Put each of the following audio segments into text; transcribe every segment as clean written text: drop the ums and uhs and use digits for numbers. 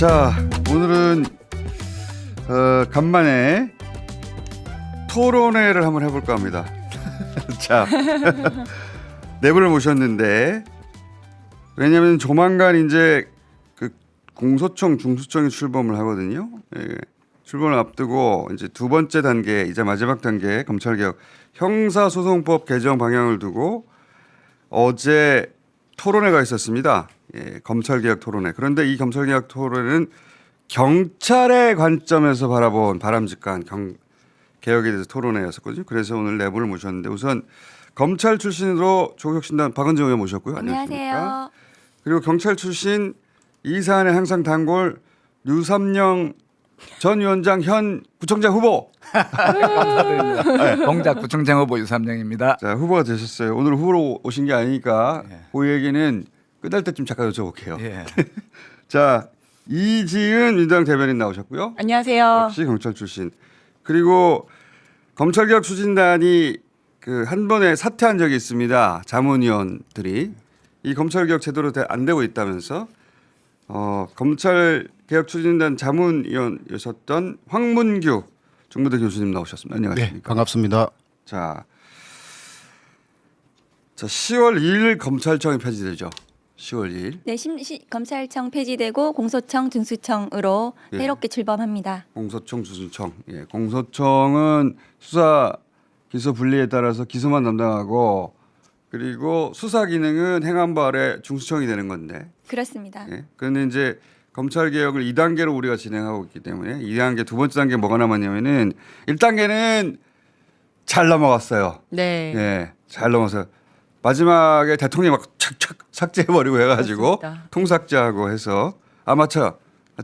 자, 오늘은 간만에 토론회를 한번 해볼까 합니다. 자, 네 분을 모셨는데 왜냐하면 조만간 이제 그 공소청, 중수청이 출범을 하거든요. 예, 출범을 앞두고 이제 두 번째 단계, 이제 마지막 단계 검찰개혁 형사소송법 개정 방향을 두고 어제 토론회가 있었습니다. 예, 검찰개혁 토론회. 그런데 이 검찰개혁 토론회는 경찰의 관점에서 바라본 바람직한 개혁에 대해서 토론회였었거든요. 그래서 오늘 네 분을 모셨는데 우선 검찰 출신으로 조국혁신당 박은정 의원 모셨고요. 안녕하세요. 그리고 경찰 출신 이 사안의 항상 단골 류삼영 전 위원장 현 구청장 후보. 감사드립니다. 동작 구청장 후보 유삼영입니다. 자, 후보가 되셨어요. 오늘 후보로 오신 게 아니니까 그 얘기는 끝날 때쯤 잠깐 여쭤볼게요. 예. 자, 이지은 민주당 대변인 나오셨고요. 안녕하세요. 역시 경찰 출신. 그리고 검찰개혁 추진단이 그 한 번에 사퇴한 적이 있습니다. 자문위원들이 이 검찰개혁 제대로 안 되고 있다면서 검찰개혁 추진단 자문위원이셨던 황문규 중부대 교수님 나오셨습니다. 안녕하십니까? 네, 반갑습니다. 자, 10월 2일 검찰청이 폐지되죠. 10월 2일. 네, 검찰청 폐지되고 공소청, 중수청으로 예. 새롭게 출범합니다. 공소청, 중수청. 예, 공소청은 수사 기소 분리에 따라서 기소만 담당하고 그리고 수사 기능은 행안부 아래 중수청이 되는 건데. 그렇습니다. 예. 그런데 이제 검찰 개혁을 2단계로 우리가 진행하고 있기 때문에 2단계 두 번째 단계 뭐가 남았냐면은 1단계는 잘 넘어갔어요. 네. 예. 잘 넘어서 마지막에 대통령이 막 착착 삭제해버리고 해가지고 그렇습니다. 통삭제하고 해서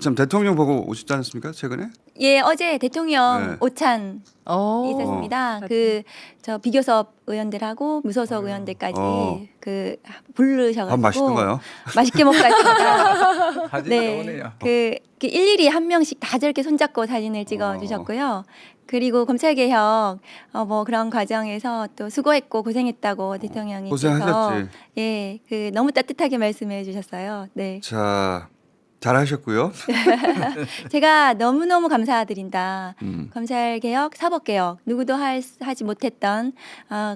참 대통령 보고 오셨지 않습니까 최근에? 예, 어제 대통령 네. 오찬 있었습니다. 그 저 비교섭 의원들하고 무소속 의원들까지 그 부르셔가지고 밥 맛있던가요? 맛있게 먹고 갔습니다. 사진이 네, 나오네요. 그 일일이 한 명씩 다 저렇게 손잡고 사진을 찍어주셨고요. 그리고 검찰개혁 뭐 그런 과정에서 또 수고했고 고생했다고 대통령이 고생하셨지. 예, 그 너무 따뜻하게 말씀해 주셨어요. 네, 자, 잘하셨고요. 제가 너무너무 감사드린다. 음. 검찰개혁, 사법개혁 누구도 하지 못했던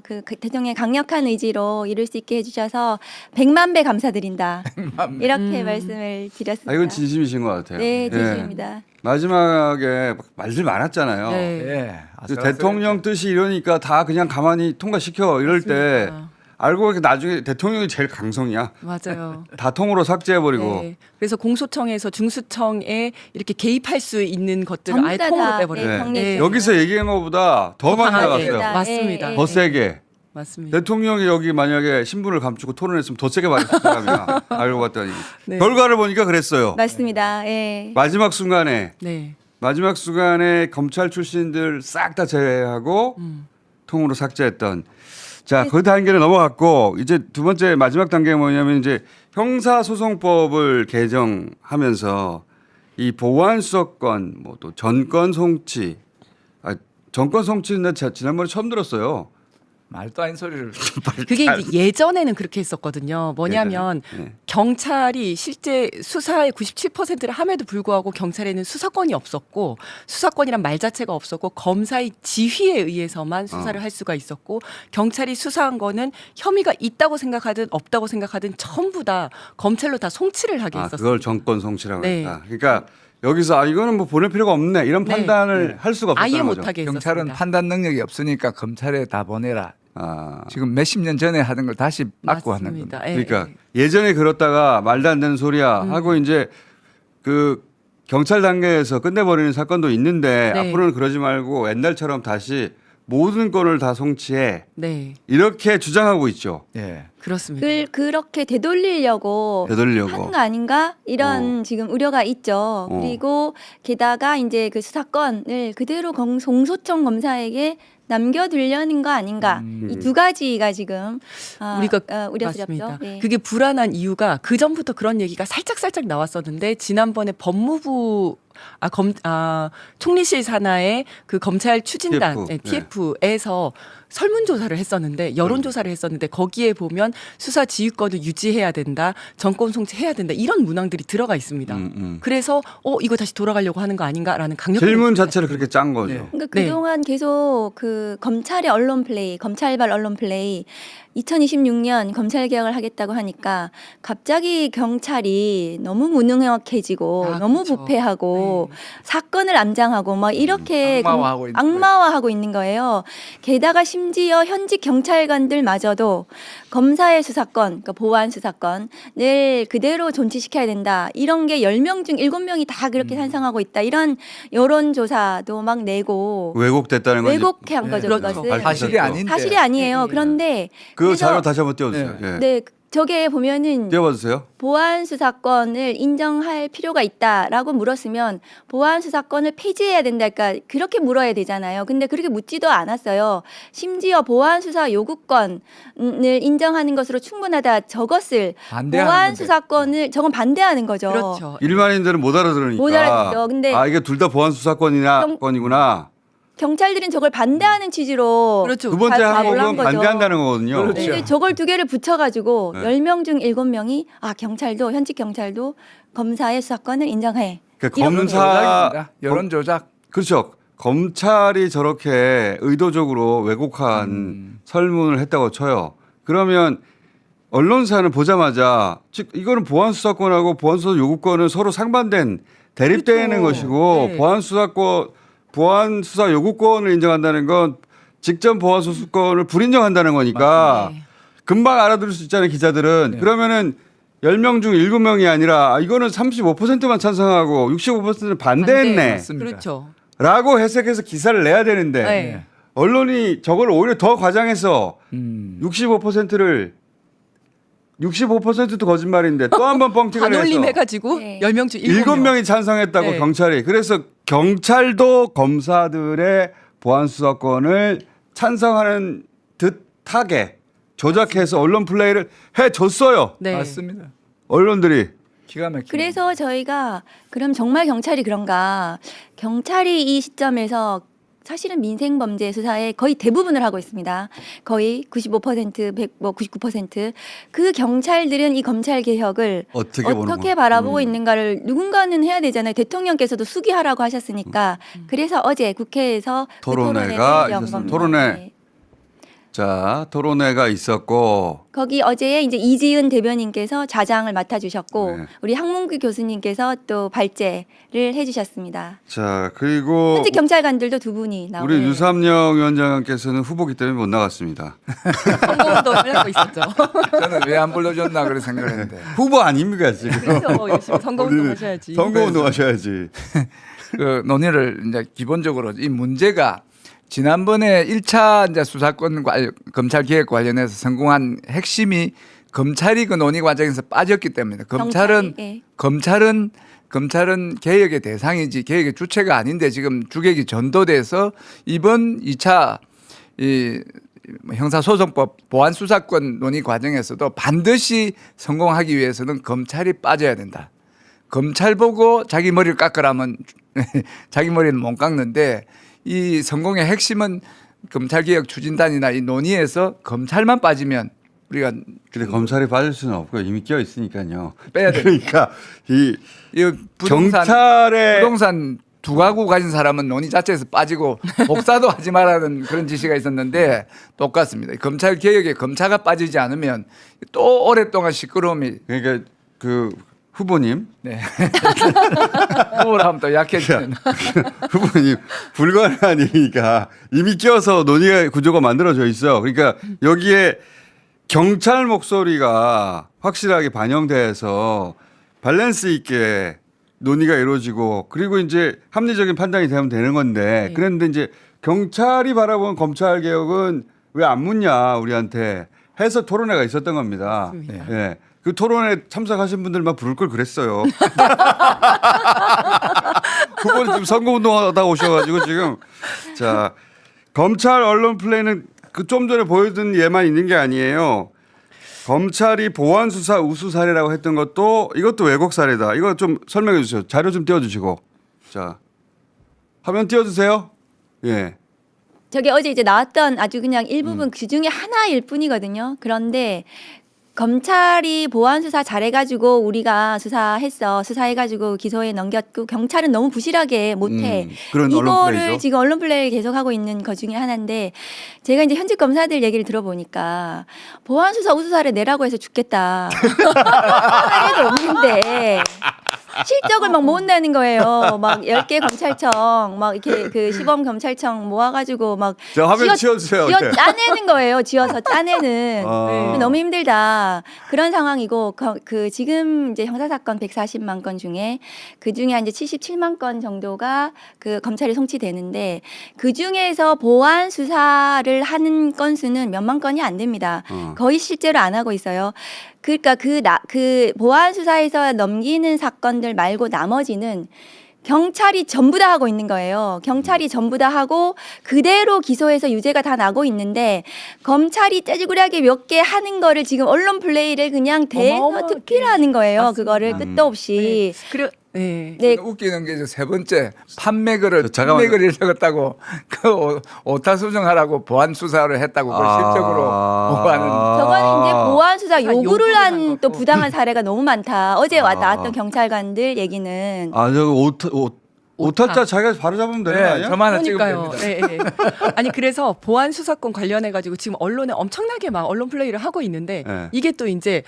그 대통령의 강력한 의지로 이룰 수 있게 해주셔서 100만 배 감사드린다. 이렇게 말씀을 드렸습니다. 아, 이건 진심이신 것 같아요. 네, 예. 진심입니다. 마지막에 막 말들 많았잖아요. 네. 예. 그 대통령 뜻이 이러니까 다 그냥 가만히 통과시켜 이럴 때 맞습니다. 알고 보니까 나중에 대통령이 제일 강성이야. 맞아요. 다 통으로 삭제해버리고. 네. 그래서 공소청에서 중수청에 이렇게 개입할 수 있는 것들을 전부 아예 다 통으로 다, 빼버려요. 네, 정리해 주셨어요. 여기서 얘기한 것보다 더 많이 강하게. 나갔어요. 맞습니다. 더 세게. 맞습니다. 대통령이 여기 만약에 신분을 감추고 토론했으면 더 세게 말했을 사람이야. 알고 봤더니. 네. 결과를 보니까 그랬어요. 맞습니다. 예. 마지막 순간에 검찰 출신들 싹 다 제외하고 통으로 삭제했던. 자, 그 단계를 넘어갔고 이제 두 번째 마지막 단계가 뭐냐면 이제 형사소송법을 개정하면서 이 보완수사권 뭐 또 전권 송치, 전권 송치는 나 지난번에 처음 들었어요. 말도 아닌 소리를. 그게 이제 예전에는 그렇게 했었거든요. 뭐냐면 네. 경찰이 실제 수사의 97%를 함에도 불구하고 경찰에는 수사권이 없었고 수사권이란 말 자체가 없었고 검사의 지휘에 의해서만 수사를 할 수가 있었고 경찰이 수사한 거는 혐의가 있다고 생각하든 없다고 생각하든 전부 다 검찰로 다 송치를 하게 했었어요. 그걸 전권 송치라고 네. 했다. 그러니까 여기서 이거는 뭐 보낼 필요가 없네 이런 네. 판단을 할 수가 없었다는 아예 거죠. 못하게 경찰은 했었습니다. 판단 능력이 없으니까 검찰에 다 보내라. 아. 지금 몇십 년 전에 하던 걸 다시 바꾸고 하는 맞습니다. 겁니다. 예, 그러니까 예. 예전에 그렇다가 말도 안 되는 소리야 하고 이제 그 경찰 단계에서 끝내버리는 사건도 있는데 네. 앞으로는 그러지 말고 옛날처럼 다시 모든 건을 다 송치해 네, 이렇게 주장하고 있죠. 예. 그렇습니다. 그렇게 되돌리려고 되돌리려고. 하는 거 아닌가 이런 지금 우려가 있죠. 어. 그리고 게다가 이제 그 수사권을 그대로 공소청 검사에게 남겨두려는 거 아닌가 이 두 가지가 지금 우리가 우려스럽죠. 맞습니다. 예. 그게 불안한 이유가 그 전부터 그런 얘기가 살짝 나왔었는데 지난번에 법무부 총리실 산하의 그 검찰 추진단 TF. TF에서 설문조사를 했었는데 여론조사를 했었는데 거기에 보면 수사 지휘권을 유지해야 된다, 정권 송치해야 된다 이런 문항들이 들어가 있습니다. 그래서 이거 다시 돌아가려고 하는 거 아닌가라는 강력한 질문 의견이 자체를 그렇게 짠 거죠. 네. 그러니까 네. 그동안 계속 그 검찰의 언론 플레이, 검찰발 언론 플레이 2026년 검찰 개혁을 하겠다고 하니까 갑자기 경찰이 너무 무능력해지고 너무 그렇죠. 부패하고 사건을 암장하고 막 이렇게 악마화하고 있는 거예요. 게다가 심지어 현직 경찰관들마저도 검사의 수사권, 그러니까 보안 수사권을 그대로 존치시켜야 된다. 이런 게 10명 중 7명이 다 그렇게 찬성하고 있다. 이런 여론조사도 막 내고 왜곡됐다는 건 왜곡한 거죠. 그렇죠. 그것을. 사실이 아닌데. 사실이 아니에요. 네. 그런데 그 그래서- 자료 다시 한번 띄워주세요. 예. 네, 저게 보면은 띄워봐 주세요. 보안 수사권을 인정할 필요가 있다라고 물었으면 보안 수사권을 폐지해야 된다. 그러니까 그렇게 물어야 되잖아요. 근데 그렇게 묻지도 않았어요. 심지어 보안 수사 요구권을 인정하는 것으로 충분하다. 저것을 반대하는 보안 건데. 수사권을 저건 반대하는 거죠. 그렇죠. 일반인들은 못 알아들으니까. 못 알아듣죠. 근데 이게 둘 다 보안 수사권이나 건이구나. 경찰들은 저걸 반대하는 취지로 그렇죠. 두 번째 답을 항목은 한 거죠. 반대한다는 거거든요. 그렇죠. 근데 저걸 두 개를 붙여가지고 네. 10명 중 7명이 경찰도 현직 경찰도 검사의 수사권을 인정해. 그러니까 이런 검사 조작입니다. 여론 조작. 그렇죠. 검찰이 저렇게 의도적으로 왜곡한 설문을 했다고 쳐요. 그러면 언론사는 보자마자 즉 이거는 보안 수사권하고 보안 수사 요구권은 서로 상반된 대립되는 그렇죠. 것이고 네. 보안 수사 요구권을 인정한다는 건 직전 보안 수사권을 불인정한다는 거니까 네. 금방 알아들을 수 있잖아요, 기자들은. 네. 그러면은 10명 중 7명이 아니라 이거는 35%만 찬성하고 65%는 반대했네. 맞습니다. 그렇죠. 라고 해석해서 기사를 내야 되는데 네. 언론이 저걸 오히려 더 과장해서 65%도 거짓말인데 또 한 번 뻥튀기를 반올림 해서 해가지고 네. 10명 중 7명. 7명이 찬성했다고 네. 경찰이. 그래서 경찰도 검사들의 보안 수사권을 찬성하는 듯하게 조작해서 언론 플레이를 해줬어요. 네. 맞습니다. 언론들이. 기가 막히게. 그래서 저희가 그럼 정말 경찰이 그런가? 경찰이 이 시점에서 사실은 민생범죄 수사의 거의 대부분을 하고 있습니다. 거의 95%, 99%. 그 경찰들은 이 검찰 개혁을 어떻게 보는 거야? 바라보고 있는가를 누군가는 해야 되잖아요. 대통령께서도 수기하라고 하셨으니까. 그래서 어제 국회에서 그 토론회가 토론회를 연 있었습니다. 겁니다. 토론회. 네. 자, 토론회가 있었고 거기 어제 이제 이지은 대변인께서 좌장을 맡아주셨고 네. 우리 항문규 교수님께서 또 발제를 해주셨습니다. 자, 그리고 현직 경찰관들도 두 분이 나오고 우리 유삼영 위원장께서는 후보기 때문에 못 나갔습니다. 선거운동을 하고 있었죠. 저는 왜 안 불러줬나 그런 생각을 했는데. 후보 아닙니까 지금? 그래서 열심히 선거운동 하셔야지. 선거운동 하셔야지. 그 논의를 이제 기본적으로 이 문제가 지난번에 1차 이제 수사권 검찰 개혁 관련해서 성공한 핵심이 검찰이 그 논의 과정에서 빠졌기 때문에 경찰이, 검찰은 개혁의 대상이지 개혁의 주체가 아닌데 지금 주객이 전도돼서 이번 2차 이 형사소송법 보안수사권 논의 과정에서도 반드시 성공하기 위해서는 검찰이 빠져야 된다. 검찰 보고 자기 머리를 깎으라면 자기 머리는 못 깎는데 이 성공의 핵심은 검찰개혁 추진단이나 이 논의에서 검찰만 빠지면 우리가 근데 검찰이 빠질 수는 없고요. 이미 끼어 있으니까요. 빼야 돼. 그러니까 이 부동산 경찰의 두 가구 가진 사람은 논의 자체에서 빠지고 복사도 하지 말라는 그런 지시가 있었는데 똑같습니다. 검찰 개혁에 검사가 빠지지 않으면 또 오랫동안 시끄러움이 그러니까 그 후보님 네. 뭘 하면 또 약해지는. 후보님 불가능한 일이니까 이미 끼어서 논의의 구조가 만들어져 있어요. 그러니까 여기에 경찰 목소리가 확실하게 반영돼서 밸런스 있게 논의가 이루어지고 그리고 이제 합리적인 판단이 되면 되는 건데 그런데 이제 경찰이 바라본 검찰 개혁은 왜 안 묻냐 우리한테 해서 토론회가 있었던 겁니다. 맞습니다. 예. 그 토론회 참석하신 분들만 부를 걸 그랬어요. 후보는 지금 선거운동하다 오셔가지고 지금 자 검찰 언론 플레이는 그 좀 전에 보여준 예만 있는 게 아니에요. 검찰이 보안 수사 우수 사례라고 했던 것도 이것도 왜곡 사례다. 이거 좀 설명해 주세요. 자료 좀 띄워주시고. 자, 화면 띄워주세요. 예. 저게 어제 이제 나왔던 아주 그냥 일부분 그 중에 하나일 뿐이거든요. 그런데 검찰이 보안 수사 잘해가지고 우리가 수사해가지고 기소에 넘겼고 경찰은 너무 부실하게 못해. 그런 언론 이거를 플레이죠. 지금 언론 플레이 계속하고 있는 것 중에 하나인데 제가 이제 현직 검사들 얘기를 들어보니까 보안 수사 우수사를 내라고 해서 죽겠다. 할 일도 없는데. 실적을 막 못 내는 거예요. 막 10개 검찰청, 막 이렇게 그 시범 검찰청 모아가지고 막 자, 화면 치워주세요. 지어 네. 짜내는 거예요. 지어서 짜내는. 아. 너무 힘들다. 그런 상황이고 그 지금 이제 형사사건 140만 건 중에 그 중에 이제 77만 건 정도가 그 검찰이 송치되는데 그 중에서 보안 수사를 하는 건수는 몇만 건이 안 됩니다. 거의 실제로 안 하고 있어요. 그러니까 그 보안 수사에서 넘기는 사건들 말고 나머지는 경찰이 전부 다 하고 있는 거예요. 경찰이 전부 다 하고 그대로 기소해서 유죄가 다 나고 있는데 검찰이 째지구리하게 몇 개 하는 거를 지금 언론 플레이를 그냥 대서 어마어마하게. 투피하는 거예요. 맞습니다. 그거를 끝도 없이. 그래, 네. 네. 웃기는 게 세 번째 판매글을 잠깐만요. 판매글을 적었다고 그 오타 수정하라고 보안 수사를 했다고 그걸 실적으로 보고하는. 저거는 이제 보안 수사 요구를 요구를 한 한 또 거고. 부당한 사례가 너무 많다. 어제 나왔던 경찰관들 얘기는 아, 저거 오타자 자기가 바로 잡으면 되는 거 네, 아니야? 저만 하나 찍으면 그러니까요. 됩니다. 네, 네. 아니 그래서 보안 수사권 관련해 가지고 지금 언론에 엄청나게 막 언론 플레이를 하고 있는데 네. 이게 또 이제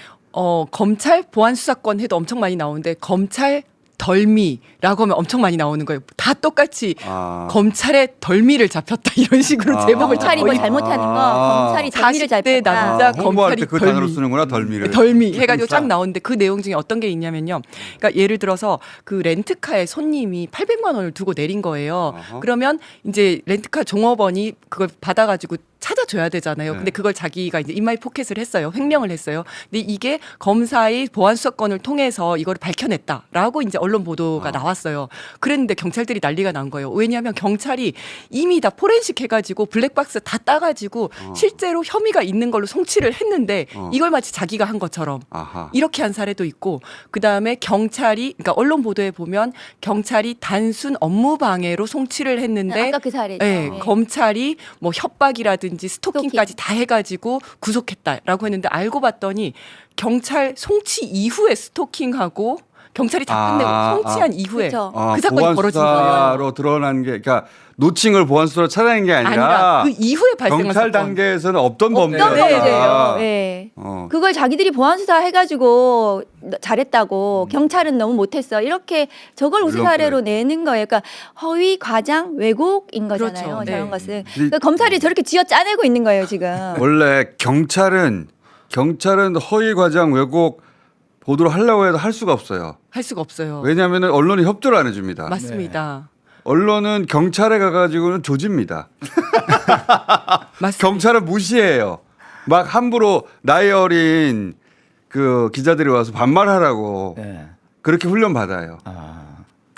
검찰 보안 수사권 해도 엄청 많이 나오는데 검찰 덜미라고 하면 엄청 많이 나오는 거예요. 다 똑같이 아. 검찰의 덜미를 잡혔다 이런 식으로 아. 제목을 검찰이 뭐 거의 잘못하는 거 아. 검찰이 덜미를 40대 잡혔다. 남자 홍보할 검찰이 때 그 단어로 덜미. 쓰는구나, 덜미를. 덜미 해가지고 쫙 나오는데 그 내용 중에 어떤 게 있냐면요. 그러니까 예를 들어서 그 렌트카에 손님이 800만 원을 두고 내린 거예요. 어허. 그러면 이제 렌트카 종업원이 그걸 받아가지고 찾아줘야 되잖아요. 네. 근데 그걸 자기가 이제 인마이 포켓을 했어요. 횡령을 했어요. 근데 이게 검사의 보안 수사권을 통해서 이걸 밝혀냈다라고 이제 언론 보도가 나왔어요. 그랬는데 경찰들이 난리가 난 거예요. 왜냐하면 경찰이 이미 다 포렌식 해가지고 블랙박스 다 따가지고 실제로 혐의가 있는 걸로 송치를 했는데 이걸 마치 자기가 한 것처럼 아하. 이렇게 한 사례도 있고 그다음에 경찰이 그러니까 언론 보도에 보면 경찰이 단순 업무 방해로 송치를 했는데 아까 그 사례죠. 네, 네. 검찰이 뭐 협박이라든지 스토킹까지 다 해가지고 구속했다라고 했는데 알고 봤더니 경찰 송치 이후에 스토킹하고 경찰이 다 끝내고 송치한 이후에 그쵸. 아, 그 사건이 벌어진 거예요. 보안수사로 드러난 게, 그러니까 노칭 걸 보안수사로 찾아낸 게 아니라, 아니라 그 이후에 발생한 경찰 사건. 단계에서는 없던 어떤 범죄다. 범죄예요. 네. 어. 그걸 자기들이 보안 수사 해가지고 잘했다고 경찰은 너무 못했어 이렇게 저걸 우수 물론 사례로 내는 거예요. 그러니까 허위 과장 왜곡인 거잖아요. 그렇죠. 저런 네. 것은 그러니까 검찰이 저렇게 쥐어 짜내고 있는 거예요 지금. 원래 경찰은 허위 과장 왜곡 보도를 하려고 해도 할 수가 없어요. 할 수가 없어요. 왜냐하면 언론이 협조를 안 해줍니다. 맞습니다. 언론은 경찰에 가가지고는 조집니다. 맞습니다. 경찰은 무시해요. 막 함부로 나이 어린 그 기자들이 와서 반말하라고 네. 그렇게 훈련 받아요. 아.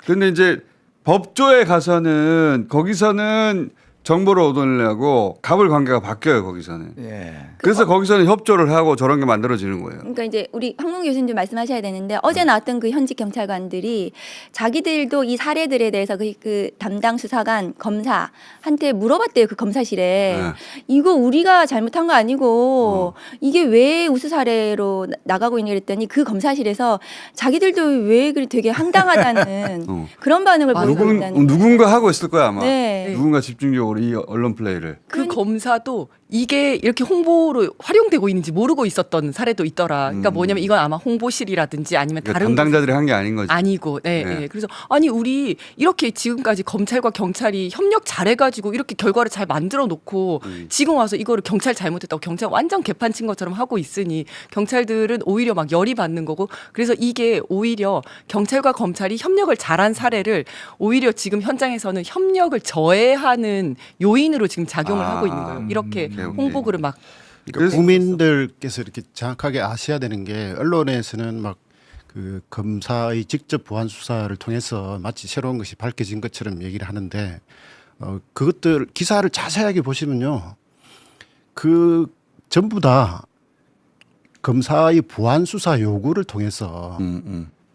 근데 이제 법조에 가서는 거기서는 정보를 얻으려고 갑을 관계가 바뀌어요. 거기서는. 예. 그래서 거기서는 협조를 하고 저런 게 만들어지는 거예요. 그러니까 이제 우리 황문 교수님도 말씀하셔야 되는데 어제 나왔던 그 현직 경찰관들이 자기들도 이 사례들에 대해서 그 담당 수사관 검사한테 물어봤대요. 그 검사실에 네. 이거 우리가 잘못한 거 아니고 이게 왜 우수 사례로 나가고 있냐 그랬더니 그 검사실에서 자기들도 왜 그리 되게 황당하다는 어. 그런 반응을 보이고 있다는 누군가 하고 있을 거야 아마. 네. 누군가 집중적으로 이 언론 플레이를. 그 검사도 이게 이렇게 홍보로 활용되고 있는지 모르고 있었던 사례도 있더라. 그러니까 뭐냐면 이건 아마 홍보실이라든지 아니면 그러니까 다른 담당자들이 한 게 아닌 거지. 아니고, 네, 네. 네. 그래서 아니 우리 이렇게 지금까지 검찰과 경찰이 협력 잘해가지고 이렇게 결과를 잘 만들어 놓고 지금 와서 이거를 경찰 잘못했다고 경찰 완전 개판친 것처럼 하고 있으니 경찰들은 오히려 막 열이 받는 거고 그래서 이게 오히려 경찰과 검찰이 협력을 잘한 사례를 오히려 지금 현장에서는 협력을 저해하는 요인으로 지금 작용을 하고 있는 거예요. 이렇게 오케이, 오케이. 홍보글을 막 그래서 국민들께서 이렇게 정확하게 아셔야 되는 게 언론에서는 막 그 검사의 직접 보안 수사를 통해서 마치 새로운 것이 밝혀진 것처럼 얘기를 하는데 그것들 기사를 자세하게 보시면요, 그 전부 다 검사의 보안 수사 요구를 통해서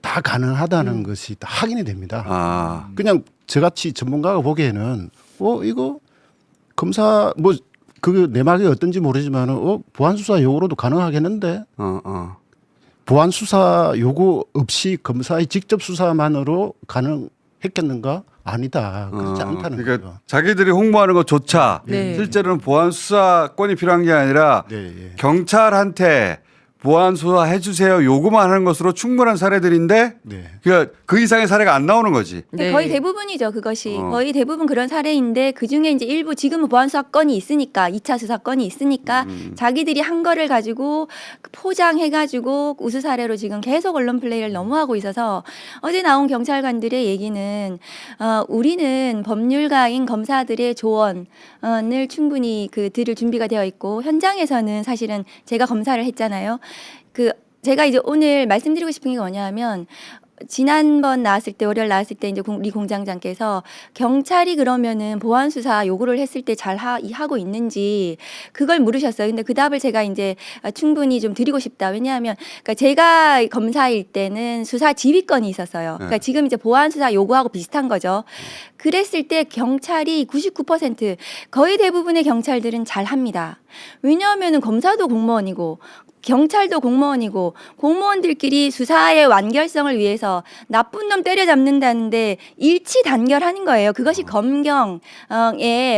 다 다 가능하다는 것이 다 확인이 됩니다. 아, 그냥 저같이 전문가가 보기에는 이거 검사 뭐 그 내막이 어떤지 모르지만은 보안 수사 요구로도 가능하겠는데 보안 수사 요구 없이 검사의 직접 수사만으로 가능했겠는가? 아니다. 그렇지 않다는 그러니까 거죠. 자기들이 홍보하는 것조차 네. 실제로는 보안 수사권이 필요한 게 아니라 네, 예. 경찰한테 보안 수사 해주세요 요구만 하는 것으로 충분한 사례들인데 네. 그 이상의 사례가 안 나오는 거지. 네. 거의 대부분이죠, 그것이. 거의 대부분 그런 사례인데 그중에 이제 일부 지금은 보안 수사권이 있으니까 2차 수사권이 있으니까 자기들이 한 거를 가지고 포장해 가지고 우수 사례로 지금 계속 언론 플레이를 너무 하고 있어서 어제 나온 경찰관들의 얘기는 우리는 법률가인 검사들의 조언을 충분히 들을 준비가 되어 있고 현장에서는 사실은 제가 검사를 했잖아요. 제가 이제 오늘 말씀드리고 싶은 게 뭐냐면 지난번 나왔을 때 월요일 나왔을 때 이제 우리 공장장께서 경찰이 그러면은 보안 수사 요구를 했을 때 잘 하고 있는지 그걸 물으셨어요. 근데 그 답을 제가 이제 충분히 좀 드리고 싶다. 왜냐하면 그러니까 제가 검사일 때는 수사 지휘권이 있었어요. 그러니까 지금 이제 보안 수사 요구하고 비슷한 거죠. 그랬을 때 경찰이 99% 거의 대부분의 경찰들은 잘 합니다. 왜냐하면은 검사도 공무원이고 경찰도 공무원이고 공무원들끼리 수사의 완결성을 위해서 나쁜 놈 때려잡는다는데 일치 단결하는 거예요. 그것이 검경의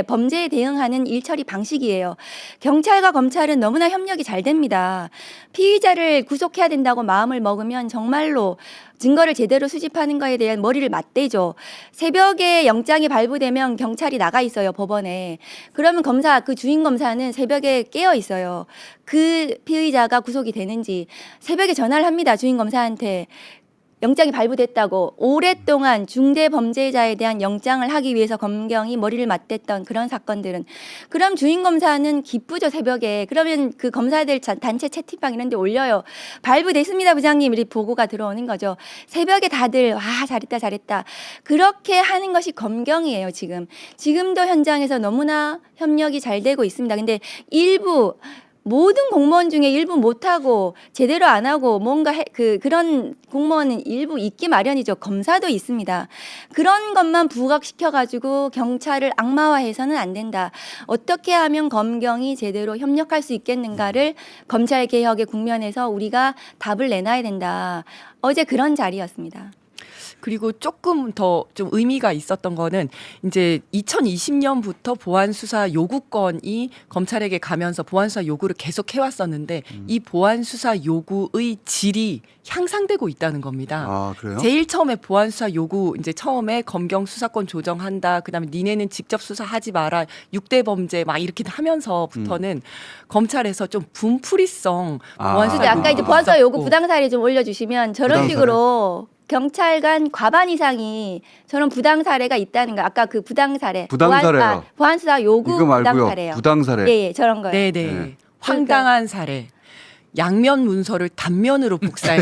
범죄에 대응하는 일처리 방식이에요. 경찰과 검찰은 너무나 협력이 잘 됩니다. 피의자를 구속해야 된다고 마음을 먹으면 정말로 증거를 제대로 수집하는 거에 대한 머리를 맞대죠. 새벽에 영장이 발부되면 경찰이 나가 있어요, 법원에. 그러면 그 주인 검사는 새벽에 깨어 있어요. 그 피의자가 구속이 되는지 새벽에 전화를 합니다, 주인 검사한테. 영장이 발부됐다고. 오랫동안 중대 범죄자에 대한 영장을 하기 위해서 검경이 머리를 맞댔던 그런 사건들은 그럼 주인 검사는 기쁘죠, 새벽에. 그러면 그 검사들 단체 채팅방 이런 데 올려요. 발부됐습니다, 부장님. 이렇게 보고가 들어오는 거죠. 새벽에 다들 와, 잘했다 잘했다. 그렇게 하는 것이 검경이에요, 지금. 지금도 현장에서 너무나 협력이 잘 되고 있습니다. 근데 모든 공무원 중에 일부 못하고 제대로 안 하고 뭔가 그런 공무원은 일부 있기 마련이죠. 검사도 있습니다. 그런 것만 부각시켜가지고 경찰을 악마화해서는 안 된다. 어떻게 하면 검경이 제대로 협력할 수 있겠는가를 검찰개혁의 국면에서 우리가 답을 내놔야 된다. 어제 그런 자리였습니다. 그리고 조금 더 좀 의미가 있었던 거는 이제 2020년부터 보안 수사 요구권이 검찰에게 가면서 보안 수사 요구를 계속 해왔었는데 이 보안 수사 요구의 질이 향상되고 있다는 겁니다. 아, 그래요? 제일 처음에 보안 수사 요구 이제 처음에 검경 수사권 조정한다. 그다음에 니네는 직접 수사하지 마라. 6대 범죄 막 이렇게 하면서부터는 검찰에서 좀 분풀이성 보안 수사 근데 아까 이제 보안 수사 요구 있었고. 부당 사례 좀 올려주시면 저런 부당 식으로 경찰관 과반 이상이 저런 부당 사례가 있다는 거. 아까 그 부당 사례. 부당 사례요. 보안 수사 요구 이거 부당 말고요. 사례요. 부당 사례. 예, 저런 거요. 네네. 네. 황당한 사례. 양면 문서를 단면으로 복사해.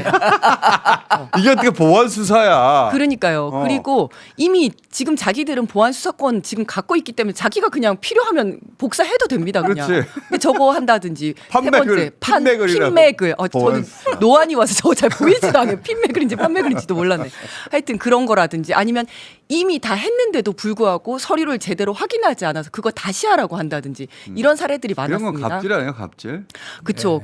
이게 어떻게 보안 수사야? 그러니까요. 어. 그리고 이미 지금 자기들은 보안 수사권 지금 갖고 있기 때문에 자기가 그냥 필요하면 복사해도 됩니다. 그냥. 그렇지. 근데 저거 한다든지 판매글, 핀맥을이라고. 핀맥을. 저는 보안 수사. 노안이 와서 저거 잘 보이지도 않아요. 핀맥을인지 판맥을인지도 몰랐네. 하여튼 그런 거라든지 아니면 이미 다 했는데도 불구하고 서류를 제대로 확인하지 않아서 그거 다시 하라고 한다든지 이런 사례들이 이런 건 많았습니다. 갑질 아니에요, 갑질? 그렇죠.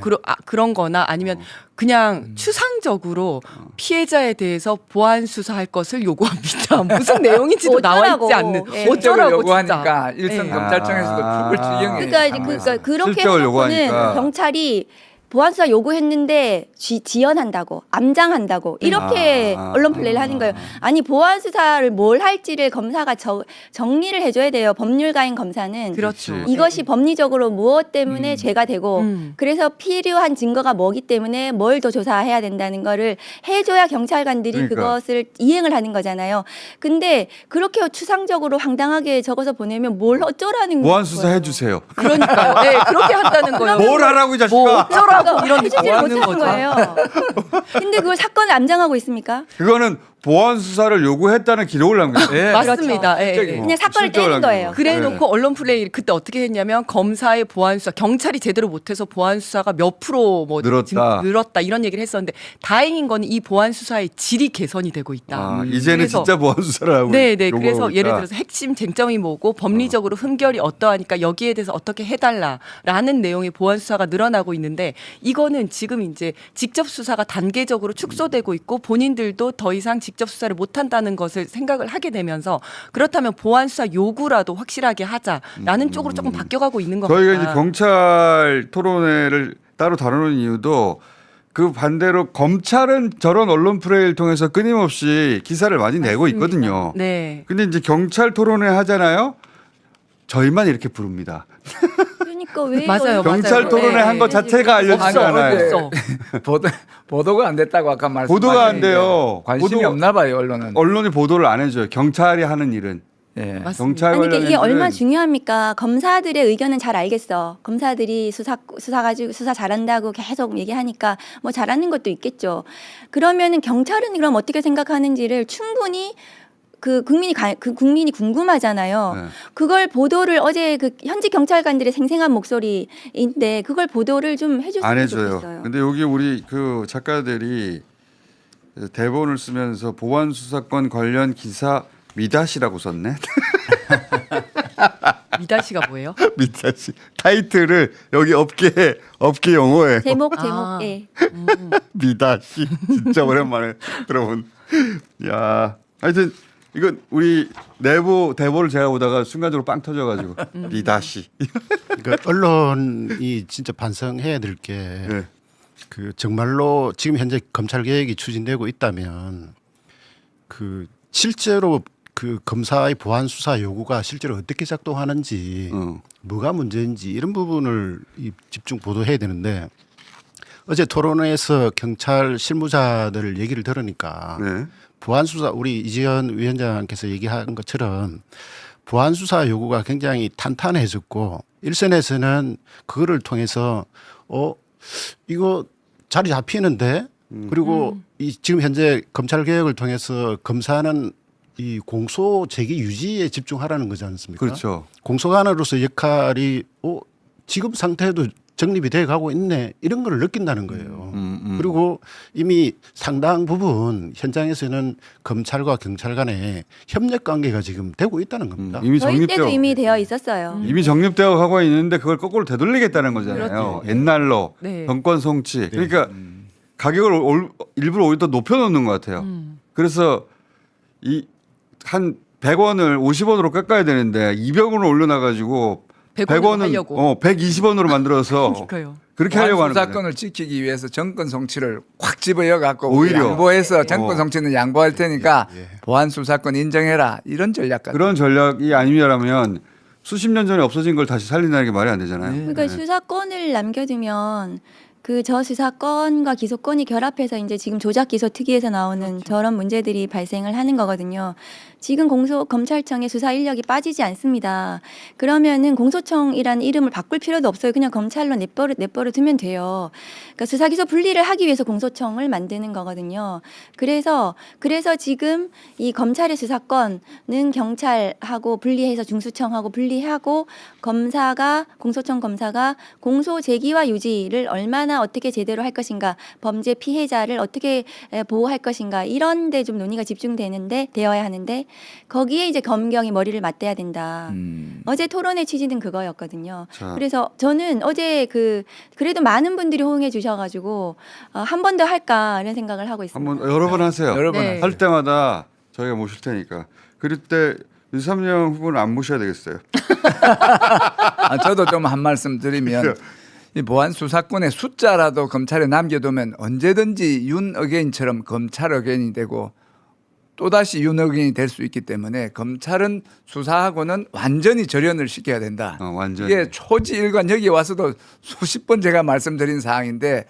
그런 거나 아니면 그냥 추상적으로 피해자에 대해서 보안 수사할 것을 요구합니다. 무슨 내용인지도 나와 있지 않는. 예. 실적을 어쩌라고 요구하니까 진짜. 일선 예. 검찰청에서도 죽을 지경이 그러니까 이제 그렇게 실적을 해놓고는 요구하니까. 경찰이 보안 수사 요구했는데 지연한다고, 암장한다고 이렇게 언론 플레이를 하는 거예요. 아니 보안 수사를 뭘 할지를 검사가 정리를 해줘야 돼요. 법률가인 검사는. 그렇죠. 그렇지. 이것이 법리적으로 무엇 때문에 죄가 되고 그래서 필요한 증거가 뭐기 때문에 뭘 더 조사해야 된다는 거를 해줘야 경찰관들이 그러니까. 그것을 이행을 하는 거잖아요. 근데 그렇게 추상적으로 황당하게 적어서 보내면 뭘 어쩌라는 보안 거예요. 수사 해주세요. 그러니까요. 네, 그렇게 한다는 거예요. 뭘 하라고 이 자식아? 뭐 어쩌라고 이런 해주지 뭐 하는 못하는 거죠. 거예요. 근데 그걸 사건을 암장하고 있습니까? 그거는 보안 수사를 요구했다는 기록을 남겼어요. 예. 맞습니다. 예, 실적이 예. 그냥 사건을 실적을 떼는 거예요. 남긴 그래놓고 언론 플레이 그때 어떻게 했냐면 검사의 보안 수사, 경찰이 제대로 못해서 보안 수사가 몇 프로 뭐 늘었다 이런 얘기를 했었는데 다행인 건 이 보안 수사의 질이 개선이 되고 있다. 아, 이제는 그래서- 진짜 보안 수사를 하고 네네. 요구하고 그래서 예를 있다. 들어서 핵심 쟁점이 뭐고 법리적으로 흠결이 어떠하니까 여기에 대해서 어떻게 해달라라는 내용의 보안 수사가 늘어나고 있는데 이거는 지금 이제 직접 수사가 단계적으로 축소되고 있고 본인들도 더 이상 직접 수사를 못한다는 것을 생각을 하게 되면서 그렇다면 보안 수사 요구라도 확실하게 하자라는 쪽으로 조금 바뀌어가고 있는 것 저희가 같다. 이제 경찰 토론회를 따로 다루는 이유도 그 반대로 검찰은 저런 언론 플레이를 통해서 끊임없이 기사를 많이 내고 있거든요. 네. 근데 이제 경찰 토론회 하잖아요. 저희만 이렇게 부릅니다. 그러니까 왜 맞아요, 경찰 맞아요. 토론회 네. 한 거 자체가 알려지지 없어, 않아요. 없어. 보도가 안 됐다고 아까 말씀. 보도가 안 돼요. 관심이 보도- 없나 봐요 언론은. 언론이 보도를 안 해줘요. 경찰이 하는 일은. 예. 맞습니다. 경찰 아니 그러니까 관련 이게 얼마나 일은 중요합니까? 검사들의 의견은 잘 알겠어. 검사들이 수사 가지고 수사 잘한다고 계속 얘기하니까 뭐 잘하는 것도 있겠죠. 그러면은 경찰은 그럼 어떻게 생각하는지를 충분히 그 국민이 궁금하잖아요. 네. 그걸 보도를 어제 그 현직 경찰관들의 생생한 목소리인데 그걸 보도를 좀 안 해줬으면 해줘요. 좋겠어요. 근데 여기 우리 그 작가들이 대본을 쓰면서 보안 수사권 관련 기사 미다시라고 썼네. 미다시가 뭐예요? 미다시 타이틀을 여기 업계 용어에 제목 아. 예. 미다시 진짜 오랜만에 들어본. 야, 하여튼 이건 우리 내부 대본을 제가 보다가 순간적으로 빵 터져가지고 미다시. 그러니까 언론이 진짜 반성해야 될 게 네. 그 정말로 지금 현재 검찰 개혁이 추진되고 있다면 그 실제로 그 검사의 보안 수사 요구가 실제로 어떻게 작동하는지 뭐가 문제인지 이런 부분을 집중 보도해야 되는데 어제 토론회에서 경찰 실무자들 얘기를 들으니까 네. 보안 수사 우리 이지현 위원장께서 얘기한 것처럼 보안 수사 요구가 굉장히 탄탄해졌고 일선에서는 그거를 통해서 이거 자리 잡히는데 그리고 이 지금 현재 검찰 개혁을 통해서 검사는 이 공소 제기 유지에 집중하라는 거지 않습니까? 그렇죠. 공소관으로서 역할이 지금 상태에도 정립이 돼 가고 있네 이런 걸 느낀다는 거예요. 그리고 이미 상당 부분 현장에서는 검찰과 경찰 간의 협력 관계가 지금 되고 있다는 겁니다. 이미 저희 때도 정립되어 이미 되어 있었어요. 이미 정립되어 가고 있는데 그걸 거꾸로 되돌리겠다는 거잖아요. 그렇죠. 옛날로 네. 정권 송치. 그러니까 가격을 일부러 오히려 더 높여놓는 것 같아요. 그래서 이 한 100원을 50원으로 깎아야 되는데 200원을 올려놔가지고 100원으로 하려고. 120원으로 만들어서 그러니까요. 그렇게 하려고 하는 거예요. 수사권을 지키기 위해서 정권 성취를 확 집어여 갖고 오히려. 양보해서 정권 성취는 양보할 테니까 예. 보안 수사권 인정해라 이런 전략 같은. 그런 전략이 아니라면 수십 년 전에 없어진 걸 다시 살린다는 게 말이 안 되잖아요. 그러니까 수사권을 남겨두면 그 저 수사권과 기소권이 결합해서 이제 지금 조작 기소 특위에서 나오는 저런 문제들이 발생을 하는 거거든요. 지금 검찰청의 수사 인력이 빠지지 않습니다. 그러면은 공소청이라는 이름을 바꿀 필요도 없어요. 그냥 검찰로 내버려 두면 돼요. 그러니까 수사 기소 분리를 하기 위해서 공소청을 만드는 거거든요. 그래서 지금 이 검찰의 수사권은 경찰하고 분리해서 중수청하고 분리하고 공소청 검사가 공소 제기와 유지를 얼마나 어떻게 제대로 할 것인가, 범죄 피해자를 어떻게 보호할 것인가 이런 데 좀 논의가 되어야 하는데 거기에 이제 검경이 머리를 맞대야 된다. 어제 토론의 취지는 그거였거든요. 자. 그래서 저는 어제 그래도 많은 분들이 호응해 주셔가지고 한 번 더 할까 이런 생각을 하고 있습니다. 한번 여러 번 하세요. 여러 번 네. 하세요. 할 때마다 저희가 모실 테니까. 그럴 때 윤삼영 후보는 안 모셔야 되겠어요. 저도 좀 한 말씀 드리면 이 보안 수사권의 숫자라도 검찰에 남겨두면 언제든지 윤 어게인처럼 검찰 어게인이 되고 또다시 윤 어게인이 될 수 있기 때문에 검찰은 수사하고는 완전히 절연을 시켜야 된다. 완전히. 이게 초지일관 여기 와서도 수십 번 제가 말씀드린 사항인데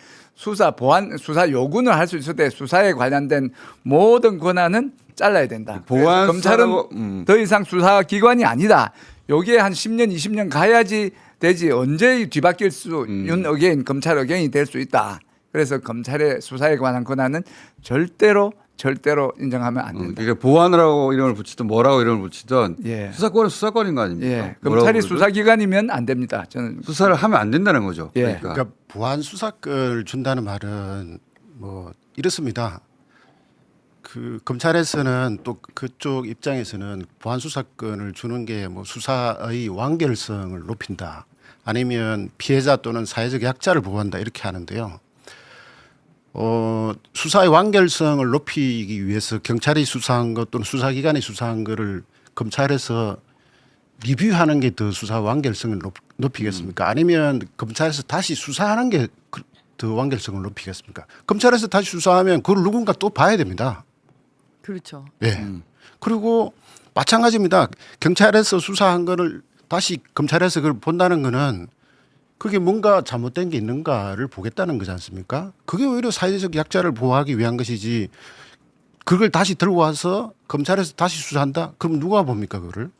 보안 수사 요구는 할 수 있을 때 수사에 관련된 모든 권한은 잘라야 된다. 보안 검찰은 수사라고- 더 이상 수사 기관이 아니다. 여기에 한 10년, 20년 가야지 되지. 언제 뒤바뀔 윤 어게인, 검찰 어게인이 될 수 있다. 그래서 검찰의 수사에 관한 권한은 절대로 절대로 인정하면 안 된다. 그러니까 보안이라고 이름을 붙이든 뭐라고 이름을 붙이든 예. 수사권은 수사권인 거 아닙니까? 예. 뭐라고 검찰이 그러죠? 수사기관이면 안 됩니다. 저는 수사를 하면 안 된다는 거죠. 예. 그러니까. 그러니까 보안 수사권을 준다는 말은 뭐 이렇습니다. 그 검찰에서는 또 그쪽 입장에서는 보안 수사권을 주는 게 뭐 수사의 완결성을 높인다. 아니면 피해자 또는 사회적 약자를 보호한다 이렇게 하는데요. 수사의 완결성을 높이기 위해서 경찰이 수사한 것 또는 수사기관이 수사한 거를 검찰에서 리뷰하는 게 더 수사 완결성을 높이겠습니까? 아니면 검찰에서 다시 수사하는 게 더 완결성을 높이겠습니까? 검찰에서 다시 수사하면 그걸 누군가 또 봐야 됩니다. 그렇죠. 예. 그리고 마찬가지입니다. 경찰에서 수사한 거를 다시 검찰에서 그걸 본다는 거는 그게 뭔가 잘못된 게 있는가를 보겠다는 거지 않습니까? 그게 오히려 사회적 약자를 보호하기 위한 것이지 그걸 다시 들고 와서 검찰에서 다시 수사한다? 그럼 누가 봅니까 그거를?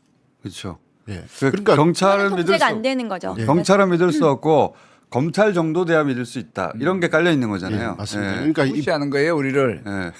그렇죠. 예. 그러니까 경찰은 믿을 수 통제가 안 되는 거죠. 경찰은 믿을 수 없고 검찰 정도 돼야 믿을 수 있다. 이런 게 깔려 있는 거잖아요. 예, 맞습니다. 예. 그러니까 무시하는 거예요, 우리를. 예.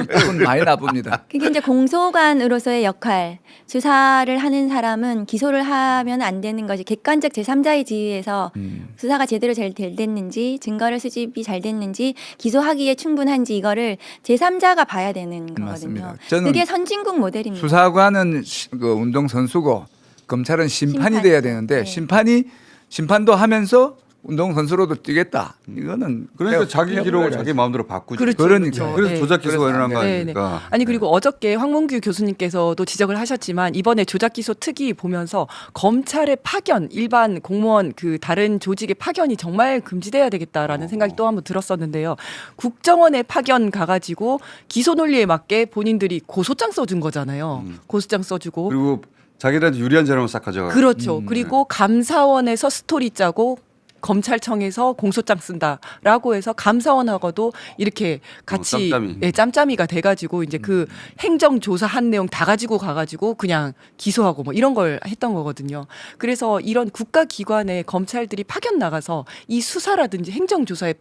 그건 많이 나쁩니다. 그게 이제 공소관으로서의 역할, 수사를 하는 사람은 기소를 하면 안 되는 것이 객관적 제3자의 지위에서 수사가 제대로 잘 됐는지, 증거를 수집이 잘 됐는지, 기소하기에 충분한지 이거를 제3자가 봐야 되는 거거든요. 맞습니다. 저는 그게 선진국 모델입니다. 수사관은 그 운동 선수고 검찰은 심판이 돼야 되는데 네. 심판도 하면서 운동 선수로도 뛰겠다. 이거는 그러니까 자기 그냥 기록을 그래야지. 자기 마음대로 바꾸죠. 그렇죠. 그러니까. 그래서 네. 조작 기소가 일어난 거 네, 아닙니까? 아니 그리고 어저께 황문규 교수님께서도 지적을 하셨지만 이번에 조작 기소 특위 보면서 검찰의 파견, 일반 공무원 그 다른 조직의 파견이 정말 금지돼야 되겠다라는 생각이 또 한번 들었었는데요. 국정원의 파견 가가지고 기소 논리에 맞게 본인들이 고소장 써준 거잖아요. 고소장 써주고 그리고 자기들한테 유리한 자료만 싹 가져가. 그렇죠. 그리고 감사원에서 스토리 짜고 검찰청에서 공소장 쓴다라고 해서 감사원하고도 이렇게 같이 짬짬이. 예, 짬짬이가 돼가지고 이제 그 행정조사 한 내용 다 가지고 가가지고 그냥 기소하고 뭐 이런 걸 했던 거거든요. 그래서 이런 국가기관에 검찰들이 파견 나가서 이 수사라든지 행정조사에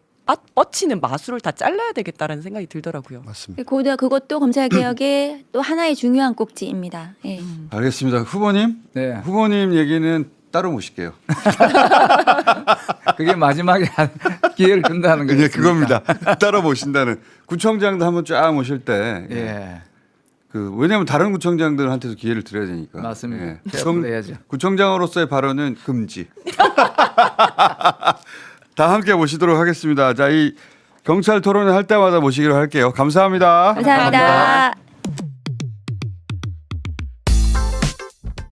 뻗치는 마술을 다 잘라야 되겠다라는 생각이 들더라고요. 맞습니다. 그것도 검찰개혁의 또 하나의 중요한 꼭지입니다. 예. 알겠습니다. 후보님. 네. 후보님 얘기는 따로 모실게요. 그게 마지막에 기회를 준다는 거죠. 네, 그겁니다. 따로 모신다는. 구청장도 한번 쫙 모실 때. 예. 왜냐하면 다른 구청장들한테도 기회를 드려야 되니까. 맞습니다. 예. 그럼 해야죠. 구청장으로서의 발언은 금지. 다 함께 모시도록 하겠습니다. 자, 이 경찰 토론회 할 때마다 모시기로 할게요. 감사합니다. 감사합니다.